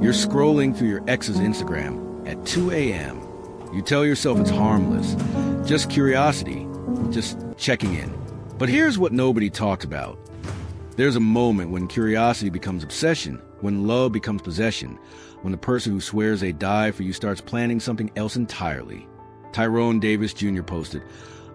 You're scrolling through your ex's Instagram at 2 a.m. You tell yourself it's harmless, just curiosity, just checking in. But here's what nobody talked about. There's a moment when curiosity becomes obsession, when love becomes possession, when the person who swears they die for you starts planning something else entirely. Tyrone Davis Jr. posted,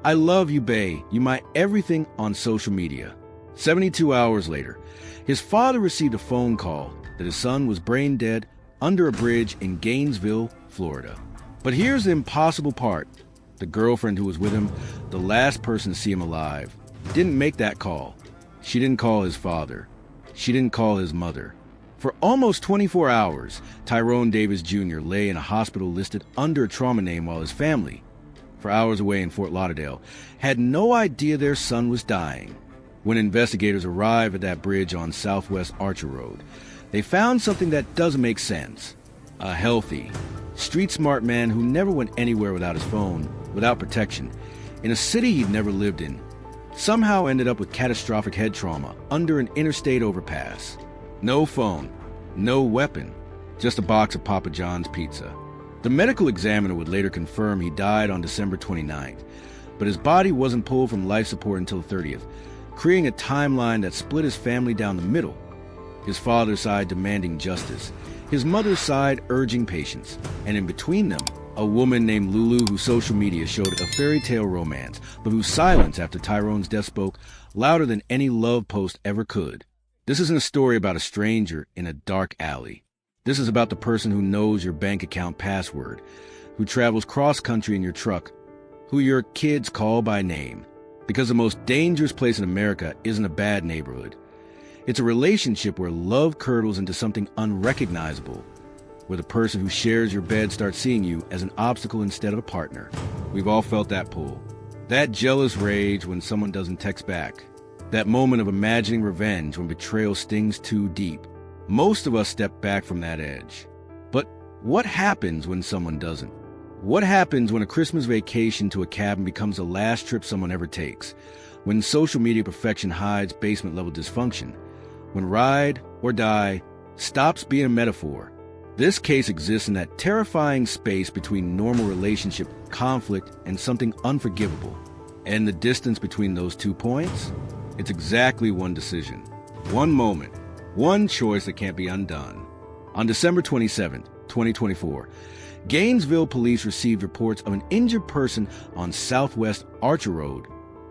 "I love you, bae. You my everything" on social media. 72 hours later, his father received a phone call that his son was brain dead under a bridge in Gainesville, Florida. But here's the impossible part. The girlfriend who was with him, the last person to see him alive, didn't make that call. She didn't call his father. She didn't call his mother. For almost 24 hours, Tyrone Davis Jr. lay in a hospital listed under a trauma name while his family, for hours away in Fort Lauderdale, had no idea their son was dying. When investigators arrived at that bridge on Southwest Archer Road, they found something that doesn't make sense. A healthy, street-smart man who never went anywhere without his phone, without protection, in a city he'd never lived in, somehow ended up with catastrophic head trauma under an interstate overpass. No phone, no weapon, just a box of Papa John's pizza. The medical examiner would later confirm he died on December 29th, but his body wasn't pulled from life support until the 30th, creating a timeline that split his family down the middle. His father's side demanding justice, his mother's side urging patience, and in between them, a woman named Lulu whose social media showed a fairy tale romance, but whose silence after Tyrone's death spoke louder than any love post ever could. This isn't a story about a stranger in a dark alley. This is about the person who knows your bank account password, who travels cross-country in your truck, who your kids call by name. Because the most dangerous place in America isn't a bad neighborhood. It's a relationship where love curdles into something unrecognizable, where the person who shares your bed starts seeing you as an obstacle instead of a partner. We've all felt that pull. That jealous rage when someone doesn't text back. That moment of imagining revenge when betrayal stings too deep. Most of us step back from that edge. But what happens when someone doesn't? What happens when a Christmas vacation to a cabin becomes the last trip someone ever takes? When social media perfection hides basement-level dysfunction? When ride or die stops being a metaphor? This case exists in that terrifying space between normal relationship, conflict, and something unforgivable. And the distance between those 2 points? It's exactly one decision, one moment, one choice that can't be undone. On December 27, 2024, Gainesville police received reports of an injured person on Southwest Archer Road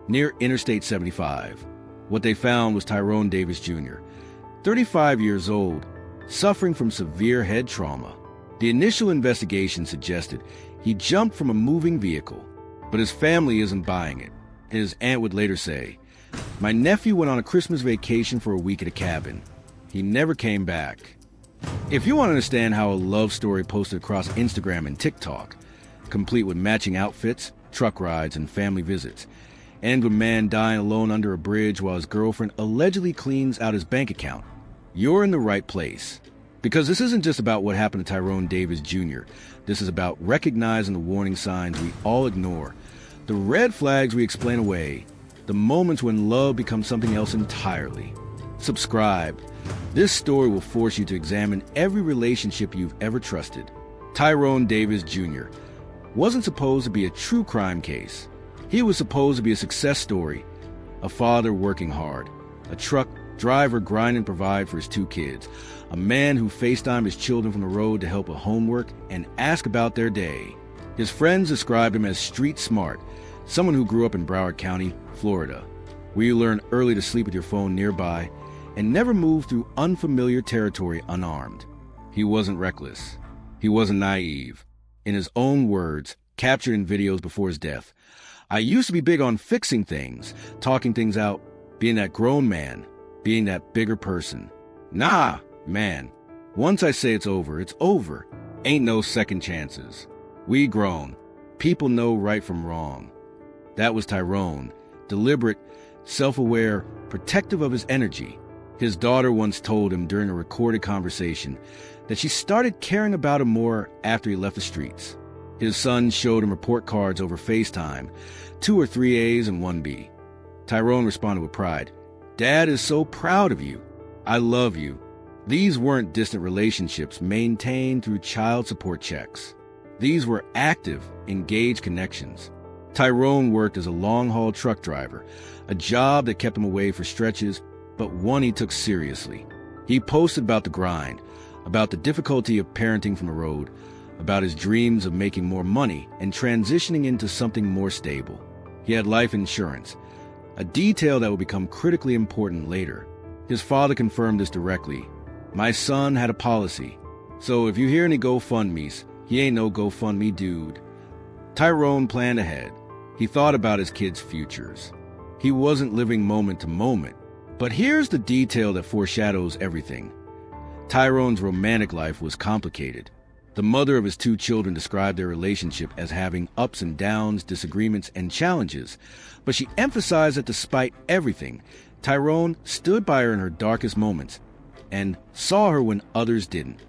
near Interstate 75. What they found was Tyrone Davis Jr., 35 years old, suffering from severe head trauma. The initial investigation suggested he jumped from a moving vehicle, but his family isn't buying it. His aunt would later say, "My nephew went on a Christmas vacation for a week at a cabin. He never came back." If you want to understand how a love story posted across Instagram and TikTok, complete with matching outfits, truck rides, and family visits, ends with a man dying alone under a bridge while his girlfriend allegedly cleans out his bank account, you're in the right place. Because this isn't just about what happened to Tyrone Davis Jr. This is about recognizing the warning signs we all ignore, the red flags we explain away, the moments when love becomes something else entirely. Subscribe. This story will force you to examine every relationship you've ever trusted. Tyrone Davis Jr. wasn't supposed to be a true crime case. He was supposed to be a success story, a father working hard, a truck driver grinding to provide for his 2 kids, a man who FaceTimed his children from the road to help with homework and ask about their day. His friends described him as street smart, someone who grew up in Broward County, Florida, where you learn early to sleep with your phone nearby and never move through unfamiliar territory unarmed. He wasn't reckless. He wasn't naive. In his own words, captured in videos before his death, "I used to be big on fixing things, talking things out, being that grown man, being that bigger person. Nah, man. Once I say it's over, it's over. Ain't no second chances. We grown. People know right from wrong." That was Tyrone, deliberate, self-aware, protective of his energy. His daughter once told him during a recorded conversation that she started caring about him more after he left the streets. His son showed him report cards over FaceTime, 2 or 3 A's and 1 B. Tyrone responded with pride, "Dad is so proud of you. I love you." These weren't distant relationships maintained through child support checks. These were active, engaged connections. Tyrone worked as a long-haul truck driver, a job that kept him away for stretches, but one he took seriously. He posted about the grind, about the difficulty of parenting from the road, about his dreams of making more money and transitioning into something more stable. He had life insurance, a detail that would become critically important later. His father confirmed this directly. "My son had a policy, so if you hear any GoFundMes, he ain't no GoFundMe dude." Tyrone planned ahead. He thought about his kids' futures. He wasn't living moment to moment. But here's the detail that foreshadows everything. Tyrone's romantic life was complicated. The mother of his 2 children described their relationship as having ups and downs, disagreements, and challenges. But she emphasized that despite everything, Tyrone stood by her in her darkest moments and saw her when others didn't.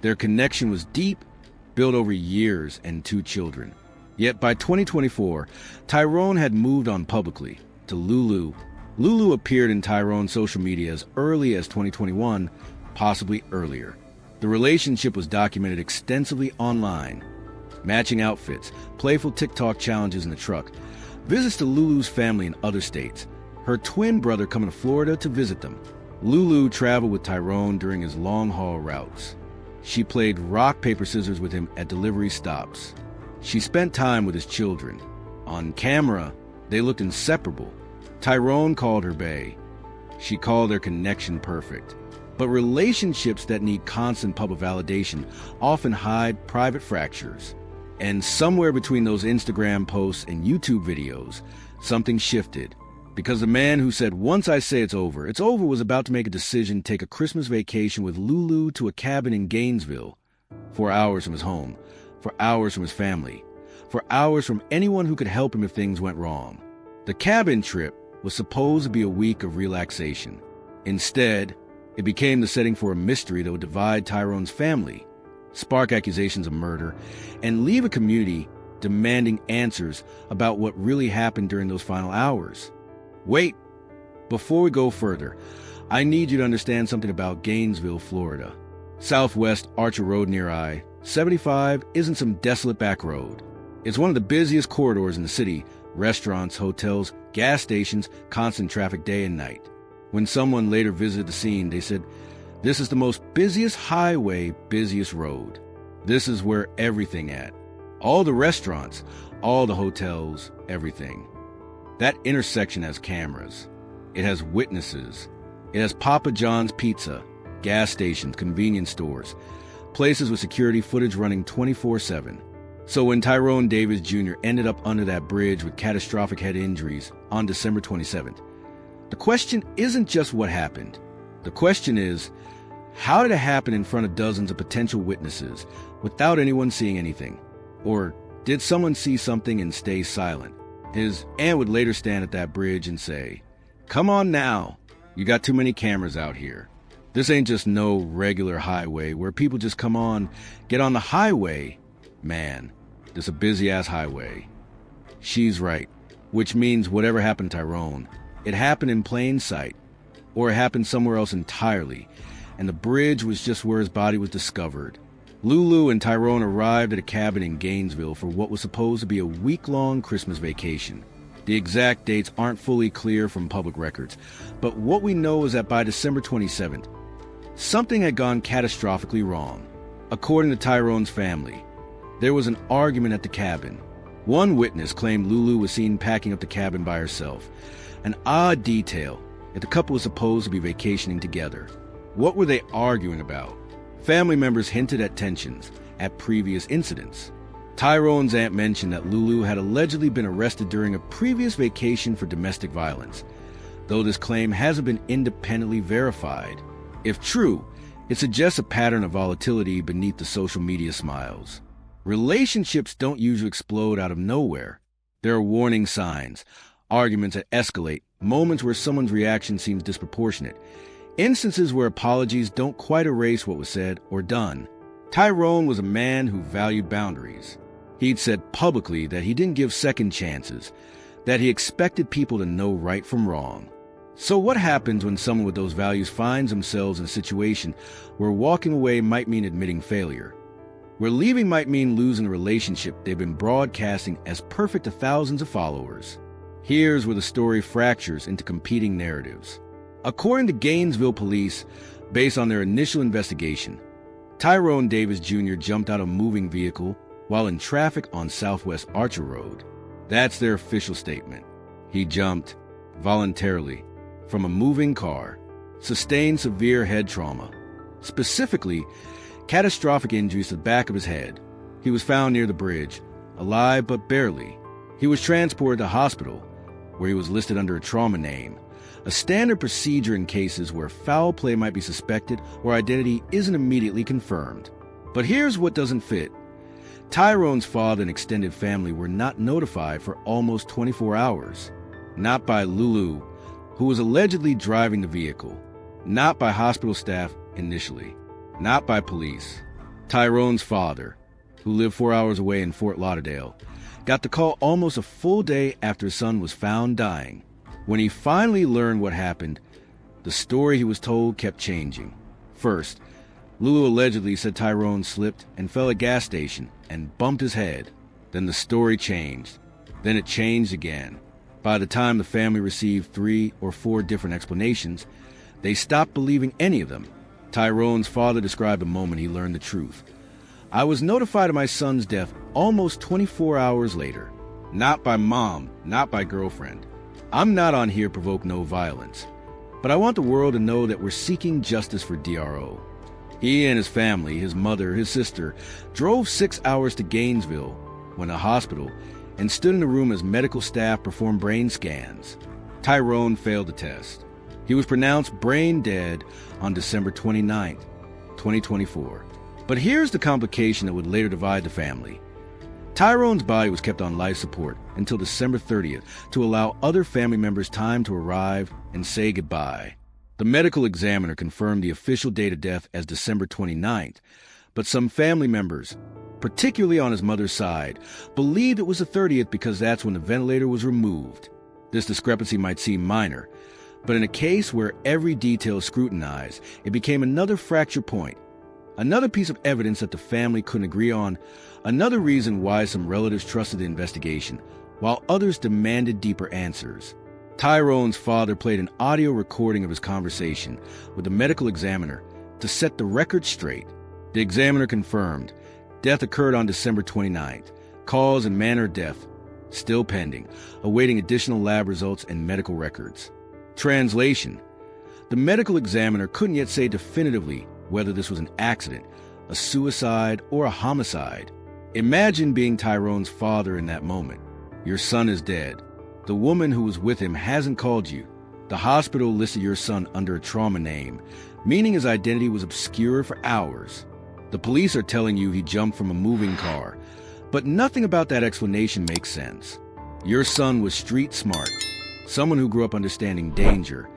Their connection was deep, built over years and 2 children. Yet by 2024, Tyrone had moved on publicly to Lulu. Lulu appeared in Tyrone's social media as early as 2021, possibly earlier. The relationship was documented extensively online. Matching outfits, playful TikTok challenges in the truck, visits to Lulu's family in other states, her twin brother coming to Florida to visit them. Lulu traveled with Tyrone during his long-haul routes. She played rock, paper, scissors with him at delivery stops. She spent time with his children. On camera, they looked inseparable. Tyrone called her bae. She called their connection perfect. But relationships that need constant public validation often hide private fractures. And somewhere between those Instagram posts and YouTube videos, something shifted. Because the man who said, "Once I say it's over," was about to make a decision to take a Christmas vacation with Lulu to a cabin in Gainesville. 4 hours from his home, 4 hours from his family, 4 hours from anyone who could help him if things went wrong. The cabin trip was supposed to be a week of relaxation. Instead, it became the setting for a mystery that would divide Tyrone's family, spark accusations of murder, and leave a community demanding answers about what really happened during those final hours. Wait, before we go further, I need you to understand something about Gainesville, Florida. Southwest Archer Road near I-75 isn't some desolate back road. It's one of the busiest corridors in the city. Restaurants, hotels, gas stations, constant traffic day and night. When someone later visited the scene, they said, "This is the most busiest highway, busiest road. This is where everything at. All the restaurants, all the hotels, everything." That intersection has cameras. It has witnesses. It has Papa John's Pizza, gas stations, convenience stores, places with security footage running 24/7. So when Tyrone Davis Jr. ended up under that bridge with catastrophic head injuries on December 27th, the question isn't just what happened. The question is, how did it happen in front of dozens of potential witnesses without anyone seeing anything? Or did someone see something and stay silent? His aunt would later stand at that bridge and say, "Come on now, you got too many cameras out here. This ain't just no regular highway where people just come on, get on the highway. Man, this a busy-ass highway." She's right, which means whatever happened to Tyrone, it happened in plain sight, or it happened somewhere else entirely, and the bridge was just where his body was discovered. Lulu and Tyrone arrived at a cabin in Gainesville for what was supposed to be a week-long Christmas vacation. The exact dates aren't fully clear from public records, but what we know is that by December 27th, something had gone catastrophically wrong. According to Tyrone's family, there was an argument at the cabin. One witness claimed Lulu was seen packing up the cabin by herself. An odd detail, if the couple was supposed to be vacationing together. What were they arguing about? Family members hinted at tensions, at previous incidents. Tyrone's aunt mentioned that Lulu had allegedly been arrested during a previous vacation for domestic violence, though this claim hasn't been independently verified. If true, it suggests a pattern of volatility beneath the social media smiles. Relationships don't usually explode out of nowhere. There are warning signs, arguments that escalate, moments where someone's reaction seems disproportionate, instances where apologies don't quite erase what was said or done. Tyrone was a man who valued boundaries. He'd said publicly that he didn't give second chances, that he expected people to know right from wrong. So what happens when someone with those values finds themselves in a situation where walking away might mean admitting failure? Where leaving might mean losing a relationship they've been broadcasting as perfect to thousands of followers? Here's where the story fractures into competing narratives. According to Gainesville police, based on their initial investigation, Tyrone Davis Jr. jumped out of a moving vehicle while in traffic on Southwest Archer Road. That's their official statement. He jumped voluntarily from a moving car, sustained severe head trauma, specifically catastrophic injuries to the back of his head. He was found near the bridge, alive but barely. He was transported to hospital, where he was listed under a trauma name, a standard procedure in cases where foul play might be suspected or identity isn't immediately confirmed. But here's what doesn't fit. Tyrone's father and extended family were not notified for almost 24 hours. Not by Lulu, who was allegedly driving the vehicle. Not by hospital staff initially. Not by police. Tyrone's father, who lived 4 hours away in Fort Lauderdale, got the call almost a full day after his son was found dying. When he finally learned what happened, the story he was told kept changing. First, Lulu allegedly said Tyrone slipped and fell at a gas station and bumped his head. Then the story changed. Then it changed again. By the time the family received 3 or 4 different explanations, they stopped believing any of them. Tyrone's father described the moment he learned the truth. "I was notified of my son's death almost 24 hours later. Not by mom, not by girlfriend. I'm not on here to provoke no violence, but I want the world to know that we're seeking justice for DRO." He and his family, his mother, his sister, drove 6 hours to Gainesville, went to the hospital, and stood in a room as medical staff performed brain scans. Tyrone failed the test. He was pronounced brain dead on December 29th, 2024. But here's the complication that would later divide the family. Tyrone's body was kept on life support until December 30th to allow other family members time to arrive and say goodbye. The medical examiner confirmed the official date of death as December 29th, but some family members, particularly on his mother's side, believed it was the 30th because that's when the ventilator was removed. This discrepancy might seem minor, but in a case where every detail is scrutinized, it became another fracture point, another piece of evidence that the family couldn't agree on, another reason why some relatives trusted the investigation, while others demanded deeper answers. Tyrone's father played an audio recording of his conversation with the medical examiner to set the record straight. The examiner confirmed death occurred on December 29th. Cause and manner of death still pending, awaiting additional lab results and medical records. Translation: the medical examiner couldn't yet say definitively whether this was an accident, a suicide, or a homicide. Imagine being Tyrone's father in that moment. Your son is dead. The woman who was with him hasn't called you. The hospital listed your son under a trauma name, meaning his identity was obscure for hours. The police are telling you he jumped from a moving car, but nothing about that explanation makes sense. Your son was street smart, someone who grew up understanding danger,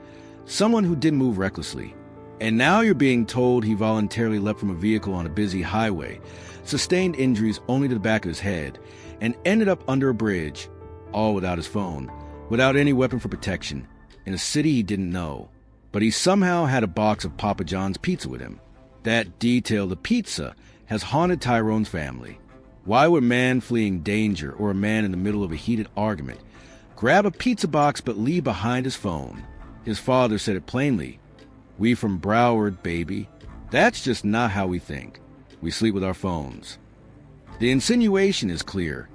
someone who didn't move recklessly. And now you're being told he voluntarily leapt from a vehicle on a busy highway, sustained injuries only to the back of his head, and ended up under a bridge, all without his phone, without any weapon for protection, in a city he didn't know. But he somehow had a box of Papa John's pizza with him. That detail, the pizza, has haunted Tyrone's family. Why would a man fleeing danger or a man in the middle of a heated argument grab a pizza box but leave behind his phone? His father said it plainly. "We from Broward, baby. That's just not how we think. We sleep with our phones." The insinuation is clear.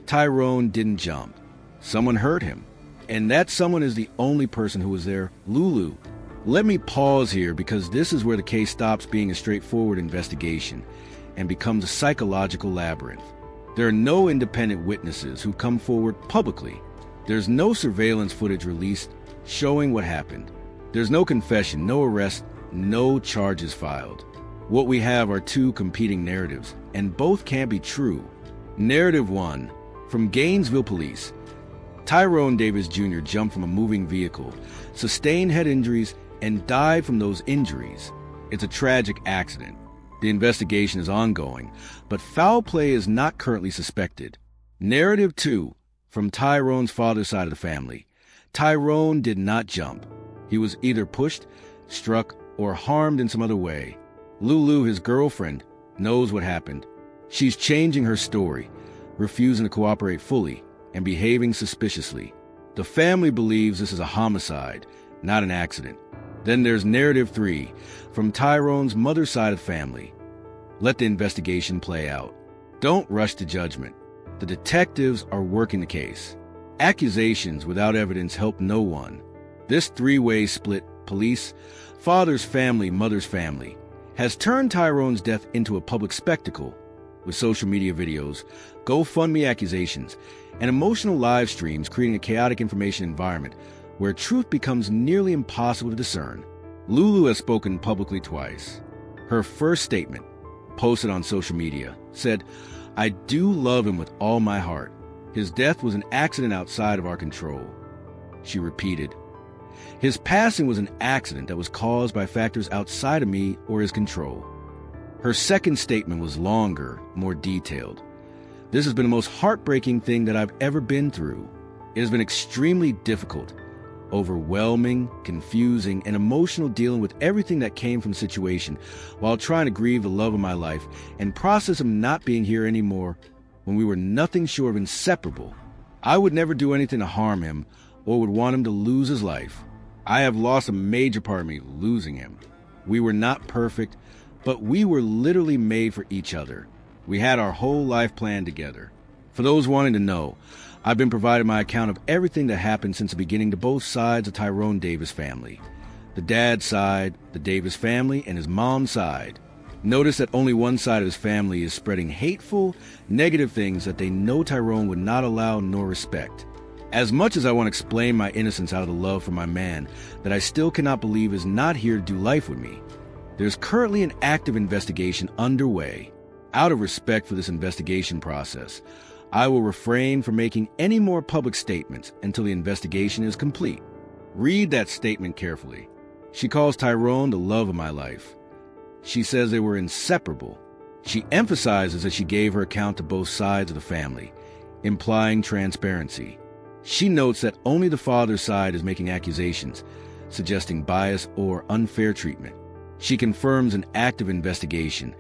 Tyrone didn't jump. Someone hurt him. And that someone is the only person who was there, Lulu. Let me pause here because this is where the case stops being a straightforward investigation and becomes a psychological labyrinth. There are no independent witnesses who come forward publicly. There's no surveillance footage released showing what happened. There's no confession, no arrest, no charges filed. What we have are two competing narratives, and both can't be true. Narrative 1, from Gainesville police. Tyrone Davis Jr. jumped from a moving vehicle, sustained head injuries, and died from those injuries. It's a tragic accident. The investigation is ongoing, but foul play is not currently suspected. Narrative 2, from Tyrone's father's side of the family. Tyrone did not jump. He was either pushed, struck, or harmed in some other way. Lulu, his girlfriend, knows what happened. She's changing her story, refusing to cooperate fully, and behaving suspiciously. The family believes this is a homicide, not an accident. Then there's narrative 3, from Tyrone's mother's side of the family. Let the investigation play out. Don't rush to judgment. The detectives are working the case. Accusations without evidence help no one. This three-way split, police, father's family, mother's family, has turned Tyrone's death into a public spectacle, with social media videos, GoFundMe accusations, and emotional live streams creating a chaotic information environment where truth becomes nearly impossible to discern. Lulu has spoken publicly twice. Her first statement, posted on social media, said, "I do love him with all my heart. His death was an accident outside of our control." She repeated, "His passing was an accident that was caused by factors outside of me or his control." Her second statement was longer, more detailed. "This has been the most heartbreaking thing that I've ever been through. It has been extremely difficult, overwhelming, confusing, and emotional dealing with everything that came from the situation while trying to grieve the love of my life and process him not being here anymore when we were nothing short of inseparable. I would never do anything to harm him or would want him to lose his life. I have lost a major part of me losing him. We were not perfect, but we were literally made for each other. We had our whole life planned together. For those wanting to know, I've been providing my account of everything that happened since the beginning to both sides of Tyrone Davis family. The dad's side, the Davis family, and his mom's side. Notice that only one side of his family is spreading hateful, negative things that they know Tyrone would not allow nor respect. As much as I want to explain my innocence out of the love for my man that I still cannot believe is not here to do life with me, there's currently an active investigation underway. Out of respect for this investigation process, I will refrain from making any more public statements until the investigation is complete. Read that statement carefully. She calls Tyrone the love of my life. She says they were inseparable. She emphasizes that she gave her account to both sides of the family, implying transparency. She notes that only the father's side is making accusations, suggesting bias or unfair treatment. She confirms an active investigation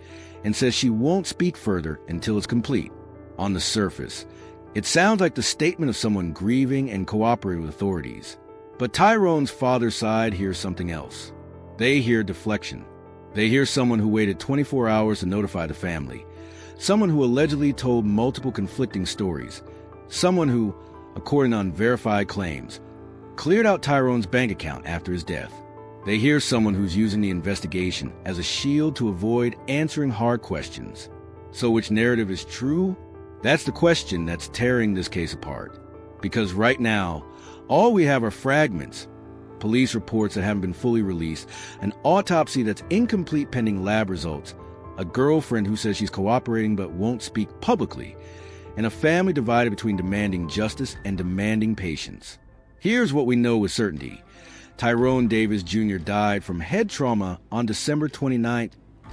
and says she won't speak further until it's complete. On the surface, it sounds like the statement of someone grieving and cooperating with authorities. But Tyrone's father's side hears something else. They hear deflection. They hear someone who waited 24 hours to notify the family. Someone who allegedly told multiple conflicting stories. Someone who, according to unverified claims, cleared out Tyrone's bank account after his death. They hear someone who's using the investigation as a shield to avoid answering hard questions. So which narrative is true? That's the question that's tearing this case apart. Because right now, all we have are fragments, police reports that haven't been fully released, an autopsy that's incomplete pending lab results, a girlfriend who says she's cooperating but won't speak publicly, and a family divided between demanding justice and demanding patience. Here's what we know with certainty. Tyrone Davis Jr. died from head trauma on December 29,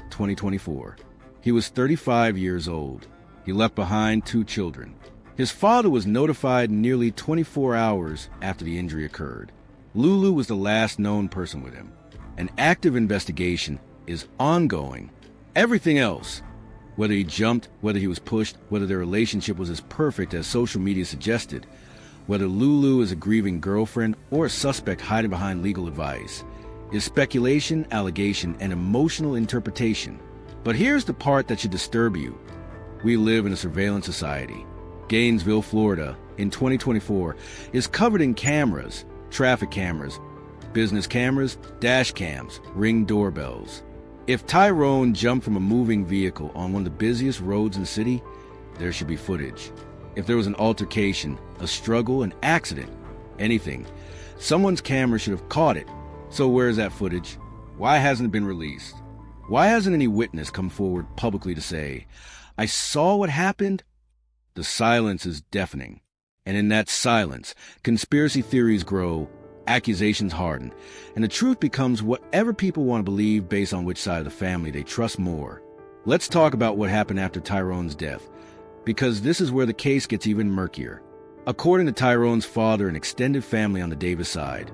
2024. He was 35 years old. He left behind 2 children. His father was notified nearly 24 hours after the injury occurred. Lulu was the last known person with him. An active investigation is ongoing. Everything else, whether he jumped, whether he was pushed, whether their relationship was as perfect as social media suggested, whether Lulu is a grieving girlfriend or a suspect hiding behind legal advice, is speculation, allegation, and emotional interpretation. But here's the part that should disturb you. We live in a surveillance society. Gainesville, Florida, in 2024, is covered in cameras, traffic cameras, business cameras, dash cams, Ring doorbells. If Tyrone jumped from a moving vehicle on one of the busiest roads in the city, there should be footage. If there was an altercation, a struggle, an accident, anything, someone's camera should have caught it. So where is that footage? Why hasn't it been released? Why hasn't any witness come forward publicly to say, "I saw what happened"? The silence is deafening. And in that silence, conspiracy theories grow, accusations harden, and the truth becomes whatever people want to believe based on which side of the family they trust more. Let's talk about what happened after Tyrone's death, because this is where the case gets even murkier. According to Tyrone's father and extended family on the Davis side,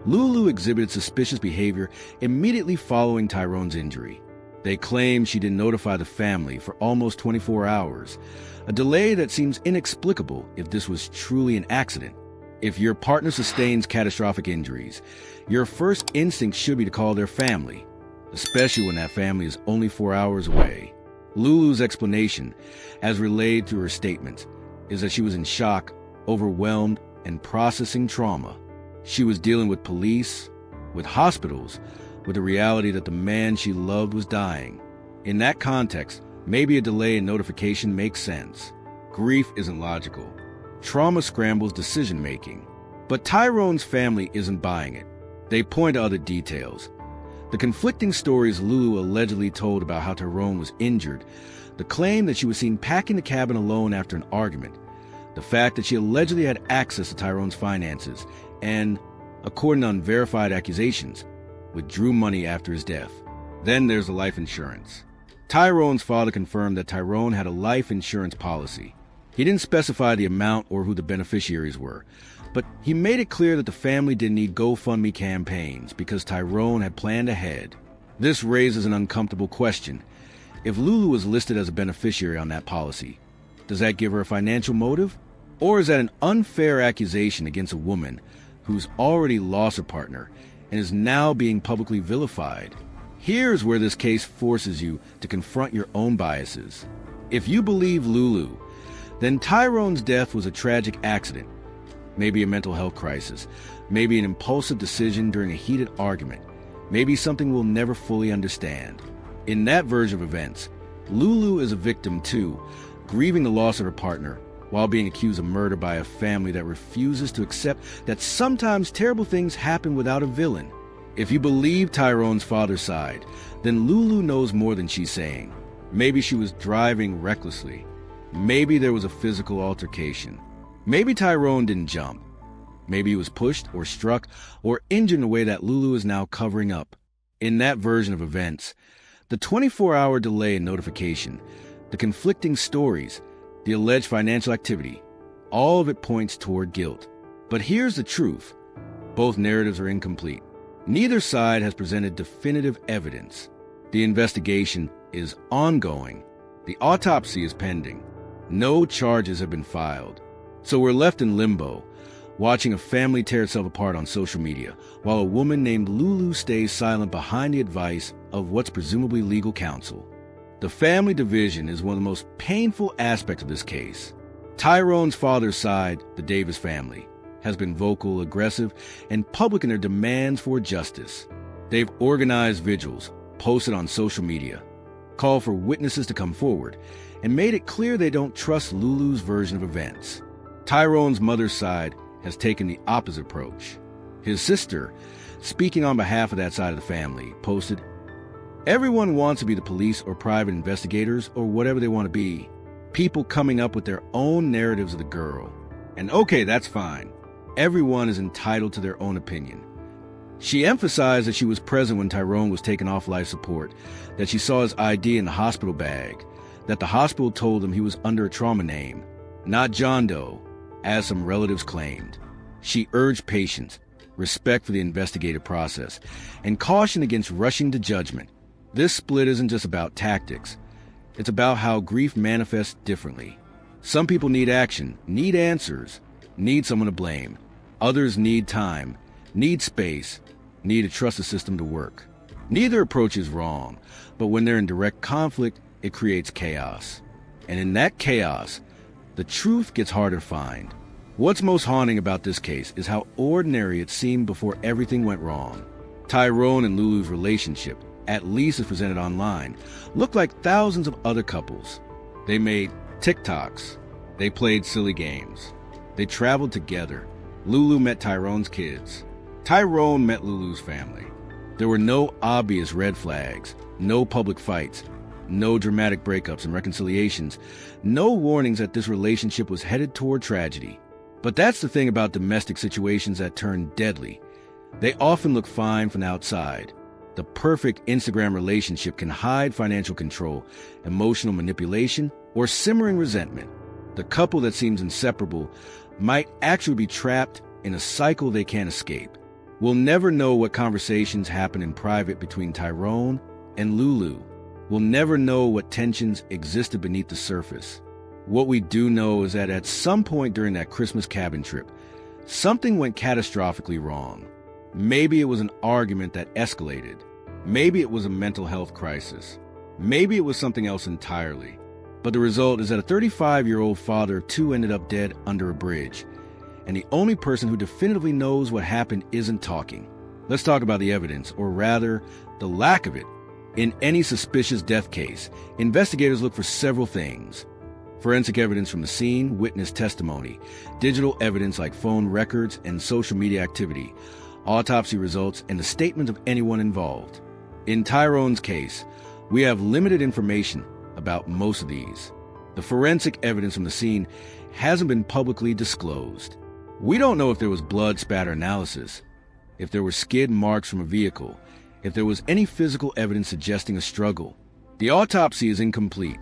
Lulu exhibited suspicious behavior immediately following Tyrone's injury. They claim she didn't notify the family for almost 24 hours, a delay that seems inexplicable if this was truly an accident. If your partner sustains catastrophic injuries, your first instinct should be to call their family, especially when that family is only 4 hours away. Lulu's explanation, as relayed through her statements, is that she was in shock, overwhelmed, and processing trauma. She was dealing with police, with hospitals, with the reality that the man she loved was dying. In that context, maybe a delay in notification makes sense. Grief isn't logical. Trauma scrambles decision-making. But Tyrone's family isn't buying it. They point to other details. The conflicting stories Lulu allegedly told about how Tyrone was injured, the claim that she was seen packing the cabin alone after an argument, the fact that she allegedly had access to Tyrone's finances, and, according to unverified accusations, withdrew money after his death. Then there's the life insurance. Tyrone's father confirmed that Tyrone had a life insurance policy. He didn't specify the amount or who the beneficiaries were, but he made it clear that the family didn't need GoFundMe campaigns because Tyrone had planned ahead. This raises an uncomfortable question. If Lulu was listed as a beneficiary on that policy, does that give her a financial motive? Or is that an unfair accusation against a woman who's already lost her partner and is now being publicly vilified? Here's where this case forces you to confront your own biases. If you believe Lulu, then Tyrone's death was a tragic accident, maybe a mental health crisis, maybe an impulsive decision during a heated argument, maybe something we'll never fully understand. In that version of events, Lulu is a victim too, grieving the loss of her partner while being accused of murder by a family that refuses to accept that sometimes terrible things happen without a villain. If you believe Tyrone's father's side, then Lulu knows more than she's saying. Maybe she was driving recklessly. Maybe there was a physical altercation. Maybe Tyrone didn't jump. Maybe he was pushed or struck or injured in a way that Lulu is now covering up. In that version of events, the 24-hour delay in notification, the conflicting stories, the alleged financial activity, all of it points toward guilt. But here's the truth. Both narratives are incomplete. Neither side has presented definitive evidence. The investigation is ongoing. The autopsy is pending. No charges have been filed. So we're left in limbo, watching a family tear itself apart on social media, while a woman named Lulu stays silent behind the advice of what's presumably legal counsel. The family division is one of the most painful aspects of this case. Tyrone's father's side, the Davis family, has been vocal, aggressive, and public in their demands for justice. They've organized vigils, posted on social media, called for witnesses to come forward, and made it clear they don't trust Lulu's version of events. Tyrone's mother's side has taken the opposite approach. His sister, speaking on behalf of that side of the family, posted, "Everyone wants to be the police or private investigators or whatever they want to be. People coming up with their own narratives of the girl. And okay, that's fine. Everyone is entitled to their own opinion." She emphasized that she was present when Tyrone was taken off life support, that she saw his ID in the hospital bag, that the hospital told him he was under a trauma name, not John Doe, as some relatives claimed. She urged patience, respect for the investigative process, and caution against rushing to judgment. This split isn't just about tactics. It's about how grief manifests differently. Some people need action, need answers, need someone to blame. Others need time, need space, need to trust the system to work. Neither approach is wrong, but when they're in direct conflict, it creates chaos. And in that chaos, the truth gets harder to find. What's most haunting about this case is how ordinary it seemed before everything went wrong. Tyrone and Lulu's relationship, at least as presented online, looked like thousands of other couples. They made TikToks. They played silly games. They traveled together. Lulu met Tyrone's kids. Tyrone met Lulu's family. There were no obvious red flags, no public fights, no dramatic breakups and reconciliations, no warnings that this relationship was headed toward tragedy. But that's the thing about domestic situations that turn deadly. They often look fine from the outside. The perfect Instagram relationship can hide financial control, emotional manipulation, or simmering resentment. The couple that seems inseparable might actually be trapped in a cycle they can't escape. We'll never know what conversations happened in private between Tyrone and Lulu. We'll never know what tensions existed beneath the surface. What we do know is that at some point during that Christmas cabin trip, something went catastrophically wrong. Maybe it was an argument that escalated. Maybe it was a mental health crisis. Maybe it was something else entirely. But the result is that a 35-year-old father of two ended up dead under a bridge. And the only person who definitively knows what happened isn't talking. Let's talk about the evidence, or rather, the lack of it. In any suspicious death case, investigators look for several things: forensic evidence from the scene, witness testimony, digital evidence like phone records and social media activity, autopsy results, and the statement of anyone involved. In Tyrone's case, we have limited information about most of these. The forensic evidence from the scene hasn't been publicly disclosed. We don't know if there was blood spatter analysis, if there were skid marks from a vehicle, if there was any physical evidence suggesting a struggle. The autopsy is incomplete.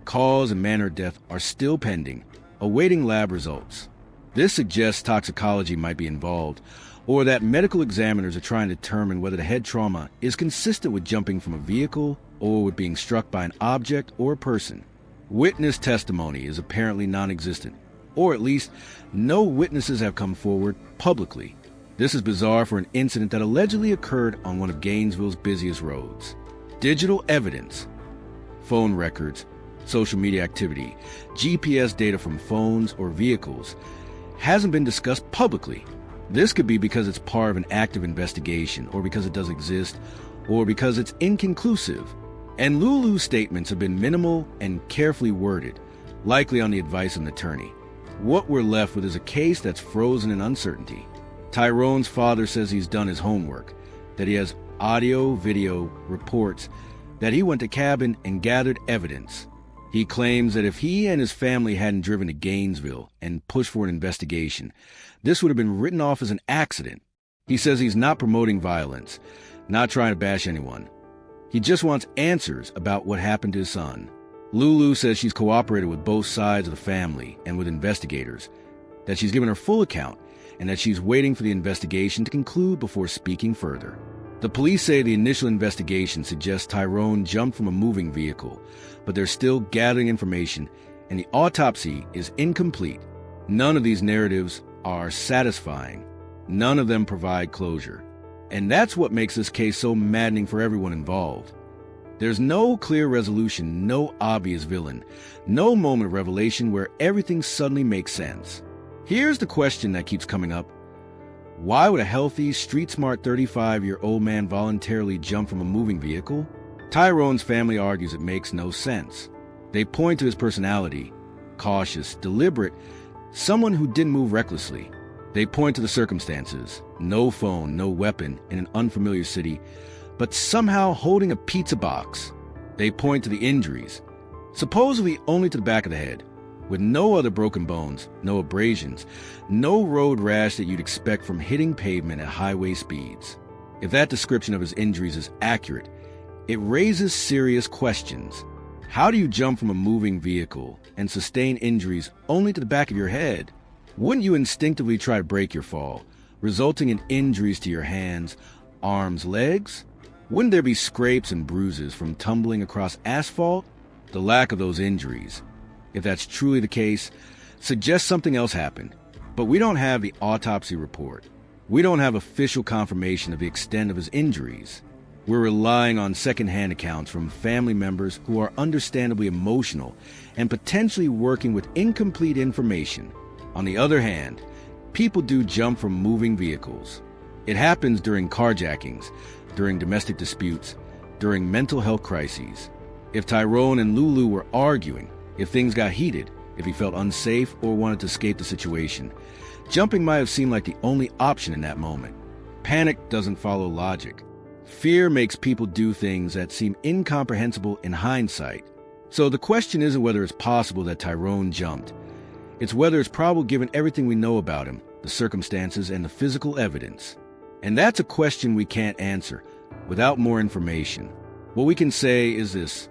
Cause and manner of death are still pending, awaiting lab results. This suggests toxicology might be involved, or that medical examiners are trying to determine whether the head trauma is consistent with jumping from a vehicle or with being struck by an object or a person. Witness testimony is apparently non-existent, or at least no witnesses have come forward publicly. This is bizarre for an incident that allegedly occurred on one of Gainesville's busiest roads. Digital evidence, phone records, social media activity, GPS data from phones or vehicles hasn't been discussed publicly. This could be because it's part of an active investigation, or because it does exist, or because it's inconclusive. And Lulu's statements have been minimal and carefully worded, likely on the advice of an attorney. What we're left with is a case that's frozen in uncertainty. Tyrone's father says he's done his homework, that he has audio, video, reports, that he went to cabin and gathered evidence. He claims that if he and his family hadn't driven to Gainesville and pushed for an investigation, this would have been written off as an accident. He says he's not promoting violence, not trying to bash anyone. He just wants answers about what happened to his son. Lulu says she's cooperated with both sides of the family and with investigators, that she's given her full account, and that she's waiting for the investigation to conclude before speaking further. The police say the initial investigation suggests Tyrone jumped from a moving vehicle, but they're still gathering information, and the autopsy is incomplete. None of these narratives are satisfying. None of them provide closure. And that's what makes this case so maddening for everyone involved. There's no clear resolution, no obvious villain, no moment of revelation where everything suddenly makes sense. Here's the question that keeps coming up. Why would a healthy, street-smart 35-year-old man voluntarily jump from a moving vehicle? Tyrone's family argues it makes no sense. They point to his personality, cautious, deliberate, someone who didn't move recklessly. They point to the circumstances, no phone, no weapon, in an unfamiliar city, but somehow holding a pizza box. They point to the injuries, supposedly only to the back of the head, with no other broken bones, no abrasions, no road rash that you'd expect from hitting pavement at highway speeds. If that description of his injuries is accurate, it raises serious questions. How do you jump from a moving vehicle and sustain injuries only to the back of your head? Wouldn't you instinctively try to break your fall, resulting in injuries to your hands, arms, legs? Wouldn't there be scrapes and bruises from tumbling across asphalt? The lack of those injuries, if that's truly the case, suggests something else happened. But we don't have the autopsy report. We don't have official confirmation of the extent of his injuries. We're relying on secondhand accounts from family members who are understandably emotional and potentially working with incomplete information. On the other hand, people do jump from moving vehicles. It happens during carjackings, during domestic disputes, during mental health crises. If Tyrone and Lulu were arguing, if things got heated, if he felt unsafe or wanted to escape the situation, jumping might have seemed like the only option in that moment. Panic doesn't follow logic. Fear makes people do things that seem incomprehensible in hindsight. So the question isn't whether it's possible that Tyrone jumped. It's whether it's probable given everything we know about him, the circumstances, and the physical evidence. And that's a question we can't answer without more information. What we can say is this: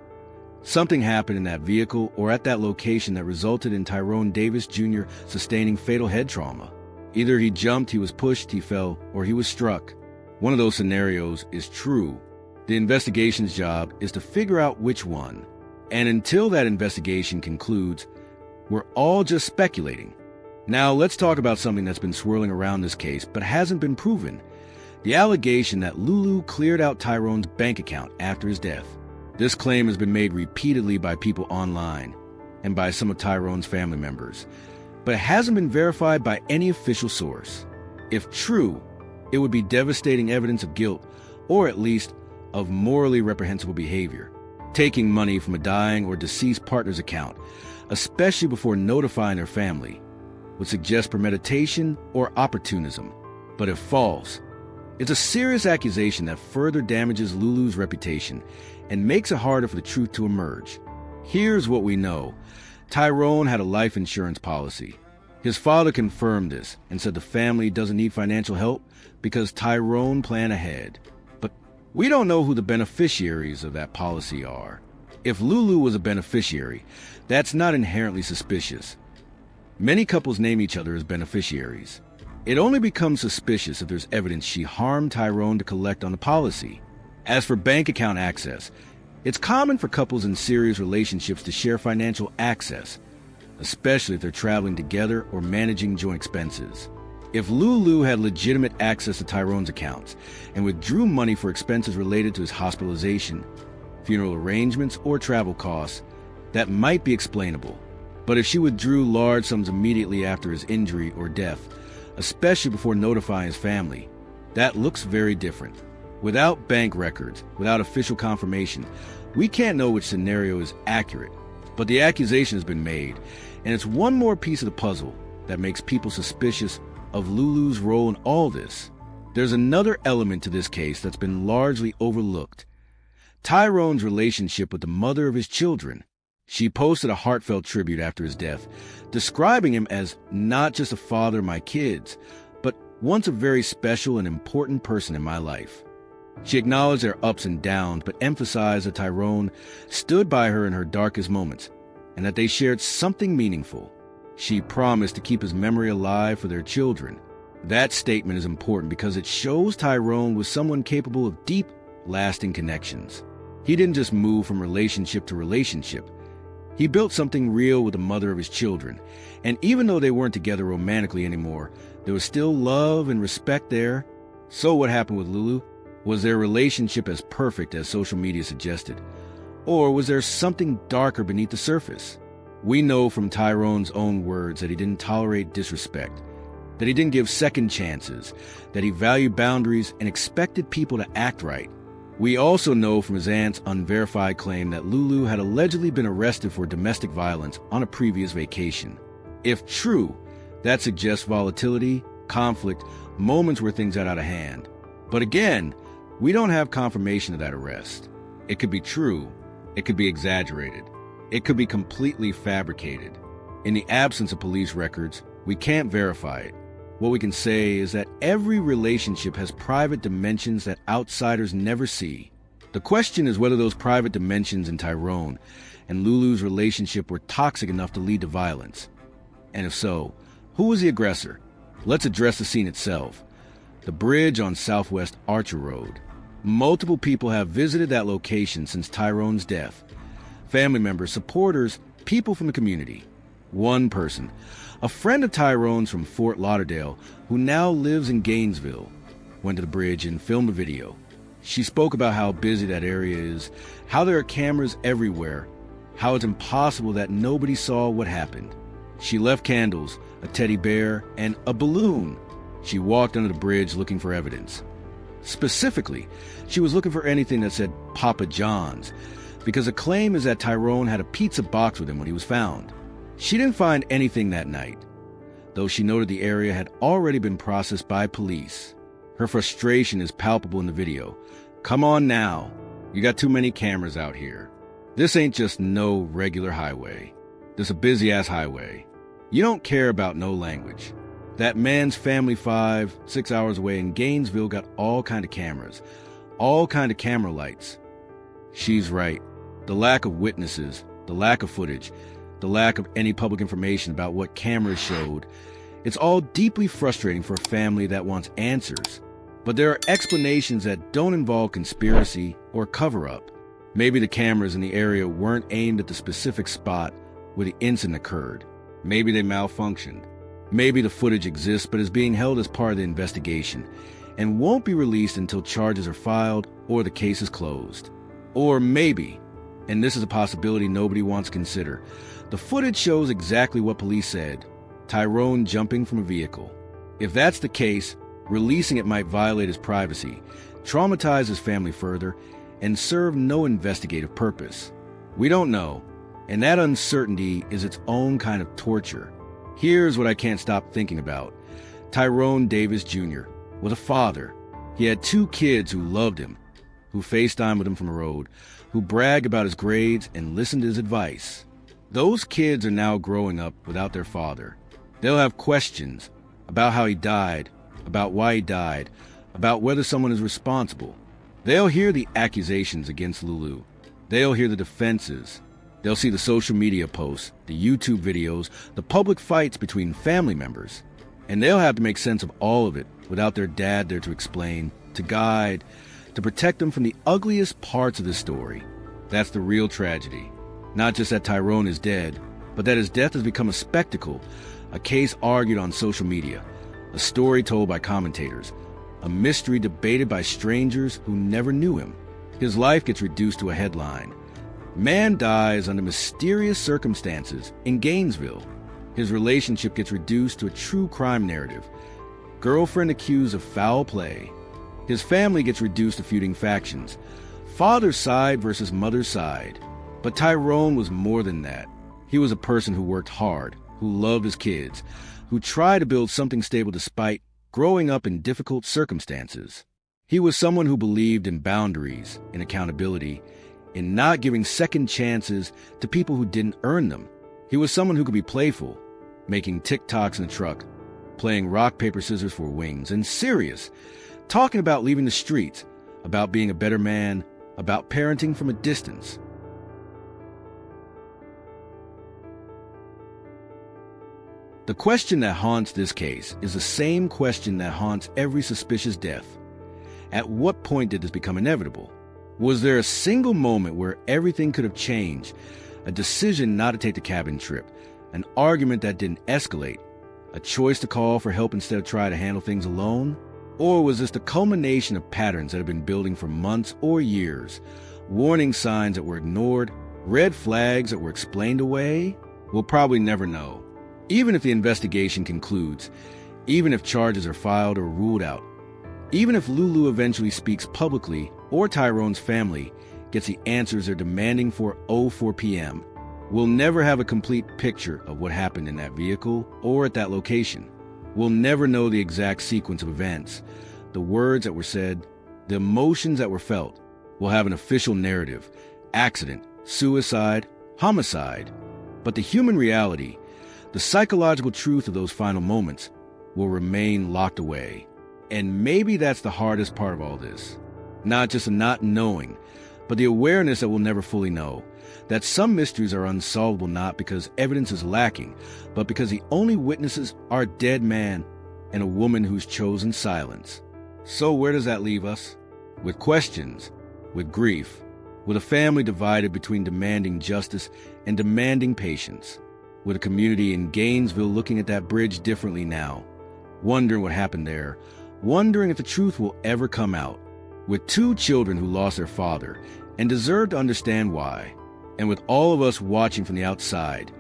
something happened in that vehicle or at that location that resulted in Tyrone Davis Jr. sustaining fatal head trauma. Either he jumped, he was pushed, he fell, or he was struck. One of those scenarios is true. The investigation's job is to figure out which one. And until that investigation concludes, we're all just speculating. Now, let's talk about something that's been swirling around this case but hasn't been proven. The allegation that Lulu cleared out Tyrone's bank account after his death. This claim has been made repeatedly by people online and by some of Tyrone's family members, but it hasn't been verified by any official source. If true, it would be devastating evidence of guilt, or at least of morally reprehensible behavior. Taking money from a dying or deceased partner's account, especially before notifying their family, would suggest premeditation or opportunism. But if false, it's a serious accusation that further damages Lulu's reputation and makes it harder for the truth to emerge. Here's what we know. Tyrone had a life insurance policy. His father confirmed this and said the family doesn't need financial help because Tyrone planned ahead. But we don't know who the beneficiaries of that policy are. If Lulu was a beneficiary, that's not inherently suspicious. Many couples name each other as beneficiaries. It only becomes suspicious if there's evidence she harmed Tyrone to collect on the policy. As for bank account access, it's common for couples in serious relationships to share financial access, especially if they're traveling together or managing joint expenses. If Lulu had legitimate access to Tyrone's accounts and withdrew money for expenses related to his hospitalization, funeral arrangements, or travel costs, that might be explainable. But if she withdrew large sums immediately after his injury or death, especially before notifying his family, that looks very different. Without bank records, without official confirmation, we can't know which scenario is accurate. But the accusation has been made, and it's one more piece of the puzzle that makes people suspicious of Lulu's role in all this. There's another element to this case that's been largely overlooked. Tyrone's relationship with the mother of his children. She posted a heartfelt tribute after his death, describing him as not just a father of my kids, but once a very special and important person in my life. She acknowledged their ups and downs, but emphasized that Tyrone stood by her in her darkest moments, and that they shared something meaningful. She promised to keep his memory alive for their children. That statement is important because it shows Tyrone was someone capable of deep, lasting connections. He didn't just move from relationship to relationship. He built something real with the mother of his children, and even though they weren't together romantically anymore, there was still love and respect there. So what happened with Lulu? Was their relationship as perfect as social media suggested? Or was there something darker beneath the surface? We know from Tyrone's own words that he didn't tolerate disrespect, that he didn't give second chances, that he valued boundaries and expected people to act right. We also know from his aunt's unverified claim that Lulu had allegedly been arrested for domestic violence on a previous vacation. If true, that suggests volatility, conflict, moments where things got out of hand. But again, we don't have confirmation of that arrest. It could be true. It could be exaggerated. It could be completely fabricated. In the absence of police records, we can't verify it. What we can say is that every relationship has private dimensions that outsiders never see. The question is whether those private dimensions in Tyrone and Lulu's relationship were toxic enough to lead to violence. And if so, who was the aggressor? Let's address the scene itself. The bridge on Southwest Archer Road. Multiple people have visited that location since Tyrone's death. Family members, supporters, people from the community. One person, a friend of Tyrone's from Fort Lauderdale, who now lives in Gainesville, went to the bridge and filmed a video. She spoke about how busy that area is, how there are cameras everywhere, how it's impossible that nobody saw what happened. She left candles, a teddy bear, and a balloon. She walked under the bridge looking for evidence. Specifically, she was looking for anything that said Papa John's, because the claim is that Tyrone had a pizza box with him when he was found. She didn't find anything that night, though she noted the area had already been processed by police. Her frustration is palpable in the video. Come on now, you got too many cameras out here. This ain't just no regular highway. This a busy-ass highway. You don't care about no language. That man's family 5-6 hours away in Gainesville got all kind of cameras, all kind of camera lights. She's right. The lack of witnesses, the lack of footage, the lack of any public information about what cameras showed, It's all deeply frustrating for a family that wants answers, but there are explanations that don't involve conspiracy or cover-up. Maybe the cameras in the area weren't aimed at the specific spot where the incident occurred. Maybe they malfunctioned. Maybe the footage exists but is being held as part of the investigation and won't be released until charges are filed or the case is closed. Or maybe, and this is a possibility nobody wants to consider, the footage shows exactly what police said: Tyrone jumping from a vehicle. If that's the case, releasing it might violate his privacy, traumatize his family further, and serve no investigative purpose. We don't know, and that uncertainty is its own kind of torture. Here's what I can't stop thinking about. Tyrone Davis Jr. was a father. He had 2 kids who loved him, who FaceTimed with him from the road, who bragged about his grades and listened to his advice. Those kids are now growing up without their father. They'll have questions about how he died, about why he died, about whether someone is responsible. They'll hear the accusations against Lulu. They'll hear the defenses. They'll see the social media posts, the YouTube videos, the public fights between family members. And they'll have to make sense of all of it without their dad there to explain, to guide, to protect them from the ugliest parts of the story. That's the real tragedy. Not just that Tyrone is dead, but that his death has become a spectacle, a case argued on social media, a story told by commentators, a mystery debated by strangers who never knew him. His life gets reduced to a headline. Man dies under mysterious circumstances in Gainesville. His relationship gets reduced to a true crime narrative. Girlfriend accused of foul play. His family gets reduced to feuding factions. Father's side versus mother's side. But Tyrone was more than that. He was a person who worked hard, who loved his kids, who tried to build something stable despite growing up in difficult circumstances. He was someone who believed in boundaries, in accountability, in not giving second chances to people who didn't earn them. He was someone who could be playful, making TikToks in the truck, playing rock, paper, scissors for wings, and serious, talking about leaving the streets, about being a better man, about parenting from a distance. The question that haunts this case is the same question that haunts every suspicious death. At what point did this become inevitable? Was there a single moment where everything could have changed? A decision not to take the cabin trip, an argument that didn't escalate, a choice to call for help instead of try to handle things alone? Or was this the culmination of patterns that have been building for months or years? Warning signs that were ignored, red flags that were explained away? We'll probably never know. Even if the investigation concludes, even if charges are filed or ruled out, even if Lulu eventually speaks publicly or Tyrone's family gets the answers they're demanding for 04 p.m., we'll never have a complete picture of what happened in that vehicle or at that location. We'll never know the exact sequence of events, the words that were said, the emotions that were felt. We'll have an official narrative: accident, suicide, homicide. But the human reality, the psychological truth of those final moments, will remain locked away. And maybe that's the hardest part of all this. Not just a not knowing, but the awareness that we'll never fully know. That some mysteries are unsolvable not because evidence is lacking, but because the only witnesses are a dead man and a woman who's chosen silence. So where does that leave us? With questions, with grief, with a family divided between demanding justice and demanding patience. With a community in Gainesville looking at that bridge differently now, wondering what happened there, wondering if the truth will ever come out. With 2 children who lost their father and deserve to understand why. And with all of us watching from the outside,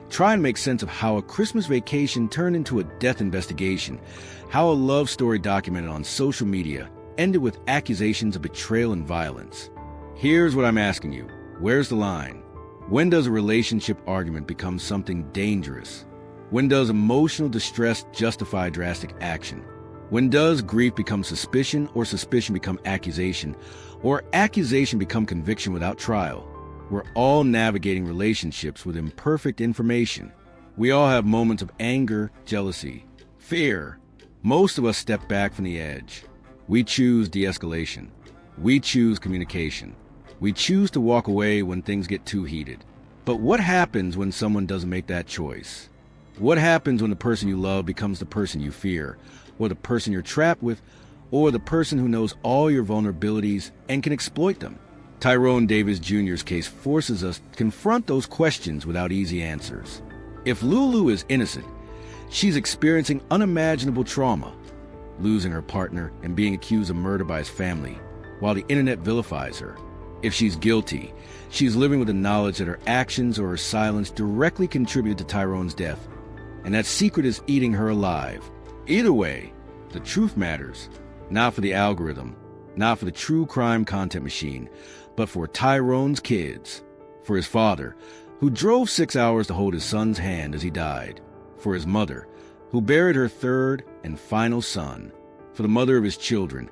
trying to make sense of how a Christmas vacation turned into a death investigation, how a love story documented on social media ended with accusations of betrayal and violence. Here's what I'm asking you. Where's the line? When does a relationship argument become something dangerous? When does emotional distress justify drastic action? When does grief become suspicion or suspicion become accusation, or accusation become conviction without trial? We're all navigating relationships with imperfect information. We all have moments of anger, jealousy, fear. Most of us step back from the edge. We choose de-escalation. We choose communication. We choose to walk away when things get too heated. But what happens when someone doesn't make that choice? What happens when the person you love becomes the person you fear, or the person you're trapped with, or the person who knows all your vulnerabilities and can exploit them? Tyrone Davis Jr.'s case forces us to confront those questions without easy answers. If Lulu is innocent, she's experiencing unimaginable trauma, losing her partner and being accused of murder by his family, while the internet vilifies her. If she's guilty, she's living with the knowledge that her actions or her silence directly contribute to Tyrone's death, and that secret is eating her alive. Either way, the truth matters, not for the algorithm, not for the true crime content machine, but for Tyrone's kids, for his father, who drove 6 hours to hold his son's hand as he died, for his mother, who buried her third and final son, for the mother of his children,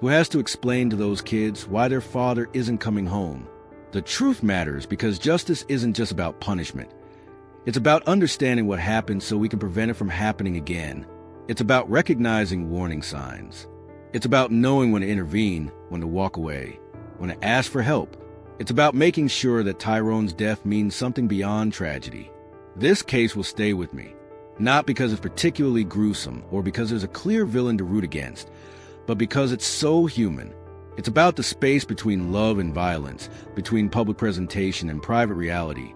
who has to explain to those kids why their father isn't coming home. The truth matters because justice isn't just about punishment. It's about understanding what happened so we can prevent it from happening again. It's about recognizing warning signs. It's about knowing when to intervene, when to walk away, when to ask for help. It's about making sure that Tyrone's death means something beyond tragedy. This case will stay with me, not because it's particularly gruesome or because there's a clear villain to root against, but because it's so human. It's about the space between love and violence, between public presentation and private reality,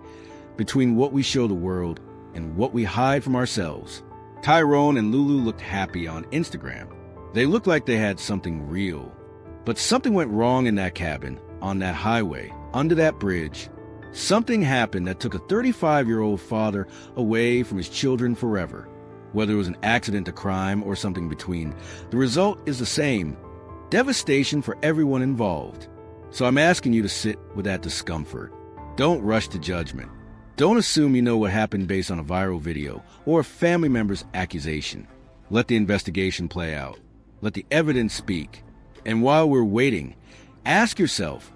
between what we show the world and what we hide from ourselves. Tyrone and Lulu looked happy on Instagram. They looked like they had something real. But something went wrong in that cabin, on that highway, under that bridge. Something happened that took a 35-year-old father away from his children forever. Whether it was an accident, a crime, or something between, the result is the same: devastation for everyone involved. So I'm asking you to sit with that discomfort. Don't rush to judgment. Don't assume you know what happened based on a viral video or a family member's accusation. Let the investigation play out. Let the evidence speak. And while we're waiting, ask yourself,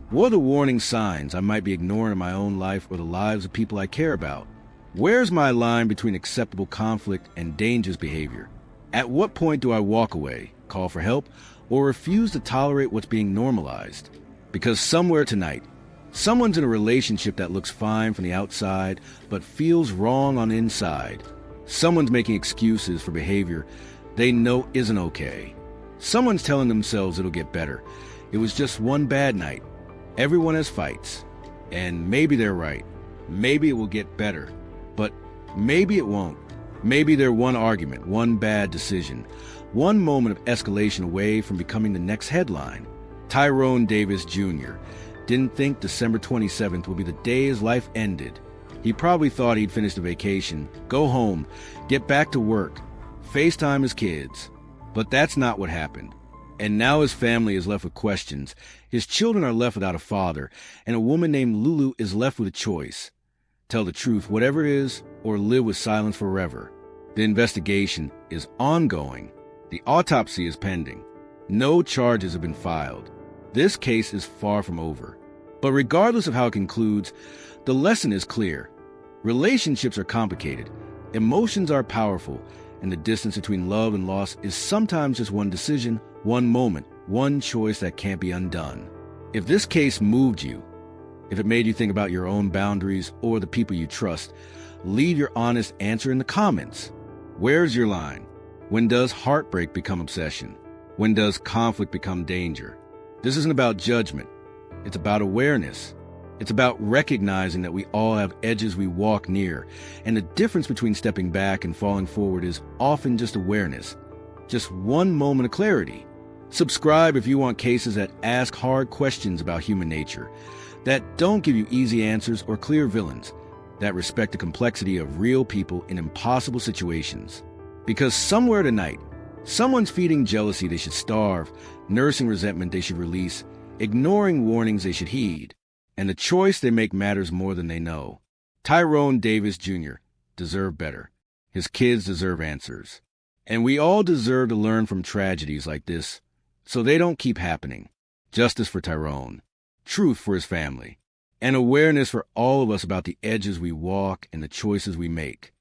what are the warning signs I might be ignoring in my own life or the lives of people I care about? Where's my line between acceptable conflict and dangerous behavior? At what point do I walk away, call for help, or refuse to tolerate what's being normalized? Because somewhere tonight, someone's in a relationship that looks fine from the outside, but feels wrong on the inside. Someone's making excuses for behavior they know isn't okay. Someone's telling themselves it'll get better. It was just one bad night. Everyone has fights. And maybe they're right. Maybe it will get better. But maybe it won't. Maybe they're one argument, one bad decision, one moment of escalation away from becoming the next headline. Tyrone Davis Jr. didn't think December 27th would be the day his life ended. He probably thought he'd finished a vacation, go home, get back to work, FaceTime his kids. But that's not what happened. And now his family is left with questions. His children are left without a father, and a woman named Lulu is left with a choice: tell the truth, whatever it is, or live with silence forever. The investigation is ongoing. The autopsy is pending. No charges have been filed. This case is far from over. But regardless of how it concludes, the lesson is clear. Relationships are complicated. Emotions are powerful. And the distance between love and loss is sometimes just one decision, one moment, one choice that can't be undone. If this case moved you, if it made you think about your own boundaries or the people you trust, leave your honest answer in the comments. Where's your line? When does heartbreak become obsession? When does conflict become danger? This isn't about judgment. It's about awareness. It's about recognizing that we all have edges we walk near, and the difference between stepping back and falling forward is often just awareness, just one moment of clarity. Subscribe if you want cases that ask hard questions about human nature, that don't give you easy answers or clear villains, that respect the complexity of real people in impossible situations. Because somewhere tonight, someone's feeding jealousy they should starve, nursing resentment they should release, ignoring warnings they should heed. And the choice they make matters more than they know. Tyrone Davis Jr. deserved better. His kids deserve answers. And we all deserve to learn from tragedies like this so they don't keep happening. Justice for Tyrone. Truth for his family. And awareness for all of us about the edges we walk and the choices we make.